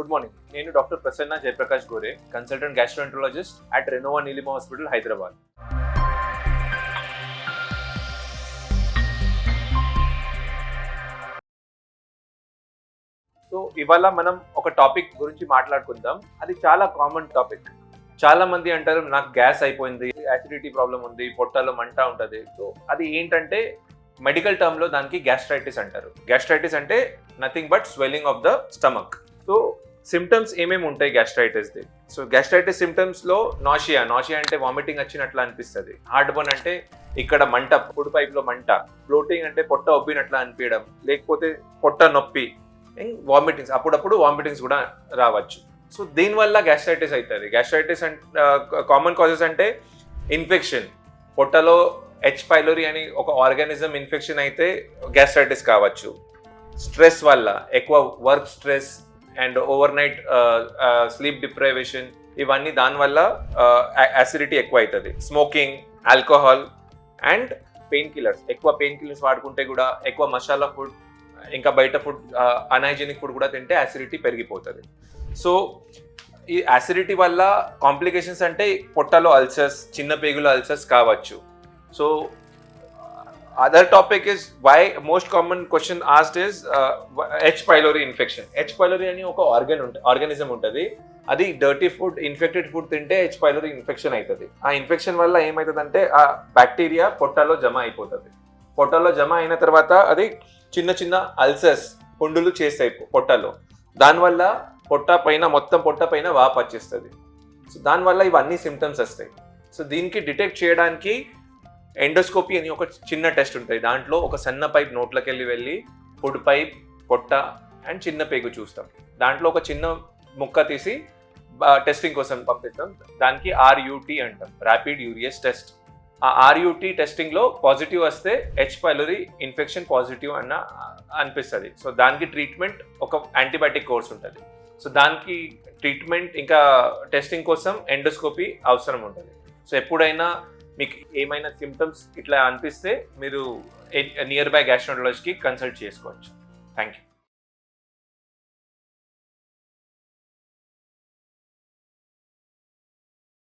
Good morning. నేను doctor Prasanna Jayaprakash Gore, consultant gastroenterologist at Renova Neelima hospital, Hyderabad. So ఇవాళ మనం ఒక టాపిక్ గురించి మాట్లాడుకుందాం. అది చాలా కామన్ టాపిక్. చాలా మంది అంటారు నాకు గ్యాస్ అయిపోయింది, యాసిడిటీ ప్రాబ్లం ఉంది, పొట్టలో మంట ఉంటుంది. సో అది ఏంటంటే మెడికల్ టర్మ్ లో దానికి గ్యాస్ట్రైటిస్ అంటారు. గ్యాస్ట్రైటిస్ అంటే nothing but swelling of the stomach. So symptoms ఏమేమి ఉంటాయి గ్యాస్ట్రైటిస్ది? సో గ్యాస్ట్రైటిస్ సిమ్టమ్స్ లో నాషియా అంటే వామిటింగ్ వచ్చినట్లు అనిపిస్తుంది. హార్ట్ బర్న్ అంటే ఇక్కడ మంట, ఫుడ్ పైప్ లో మంట. బ్లోటింగ్ అంటే పొట్ట ఒబ్బినట్లు అనిపించడం, లేకపోతే పొట్ట నొప్పి, వామిటింగ్స్, అప్పుడప్పుడు వామిటింగ్స్ కూడా రావచ్చు. సో దీనివల్ల గ్యాస్ట్రైటిస్ అవుతుంది. గ్యాస్ట్రైటిస్ కామన్ కాజెస్ అంటే ఇన్ఫెక్షన్, పొట్టలో హెచ్ పైలోరీ అని ఒక ఆర్గానిజం ఇన్ఫెక్షన్ అయితే గ్యాస్ట్రైటిస్ కావచ్చు. స్ట్రెస్ వల్ల, ఎక్కువ work stress and over night sleep deprivation, ఇవన్నీ దానివల్ల యాసిడిటీ ఎక్కువ అవుతుంది. Smoking, alcohol and pain killers, ఎక్కువ పెయిన్ కిల్లర్స్ వాడుకుంటే కూడా, ఎక్కువ మసాలా ఫుడ్, ఇంకా బయట ఫుడ్, అన్హైజీనిక్ ఫుడ్ కూడా తింటే యాసిడిటీ పెరిగిపోతుంది. సో ఈ యాసిడిటీ వల్ల కాంప్లికేషన్స్ అంటే పొట్టలో అల్సర్స్, చిన్న పేగులో అల్సర్స్ కావచ్చు. So other topic is why most common question asked is H pylori infection. H pylori అని ఒక ఆర్గానిజం ఉంటుంది. అది డర్టీ ఫుడ్, ఇన్ఫెక్టెడ్ ఫుడ్ తింటే హెచ్ పైలోరీ ఇన్ఫెక్షన్ అవుతుంది. ఆ ఇన్ఫెక్షన్ వల్ల ఏమవుతుందంటే ఆ బ్యాక్టీరియా పొట్టలో జమ అయిపోతుంది. పొట్టలో జమ అయిన తర్వాత అది చిన్న చిన్న అల్సర్స్, పుండులు చేస్తాయి పొట్టలో. దానివల్ల మొత్తం పొట్ట పైన వాపు వచ్చేస్తుంది. సో దానివల్ల ఇవన్నీ సిమ్టమ్స్ వస్తాయి. సో దీనికి డిటెక్ట్ చేయడానికి ఎండోస్కోపీ అని ఒక చిన్న టెస్ట్ ఉంటుంది. దాంట్లో ఒక సన్న పైప్ నోట్లోకి వెళ్ళి ఫుడ్ పైప్, పొట్ట అండ్ చిన్న పేగు చూస్తాం. దాంట్లో ఒక చిన్న ముక్క తీసి టెస్టింగ్ కోసం పంపిస్తాం. దానికి RUT అంటాం, ర్యాపిడ్ యూరియస్ టెస్ట్. ఆ RUT టెస్టింగ్లో పాజిటివ్ వస్తే హెచ్ పైలోరీ ఇన్ఫెక్షన్ పాజిటివ్ అనిపిస్తుంది. సో దానికి ట్రీట్మెంట్, ఒక యాంటీబయాటిక్ కోర్స్ ఉంటుంది. సో దానికి ట్రీట్మెంట్ ఇంకా టెస్టింగ్ కోసం ఎండోస్కోపీ అవసరం ఉంటుంది. సో ఎప్పుడైనా మీకు ఏమైనా సిమ్టమ్స్ ఇట్లా అనిపిస్తే మీరు నియర్ బై గ్యాస్ట్రోఎంట్రాలజిస్ట్కి కన్సల్ట్ చేసుకోవచ్చు. Thank you.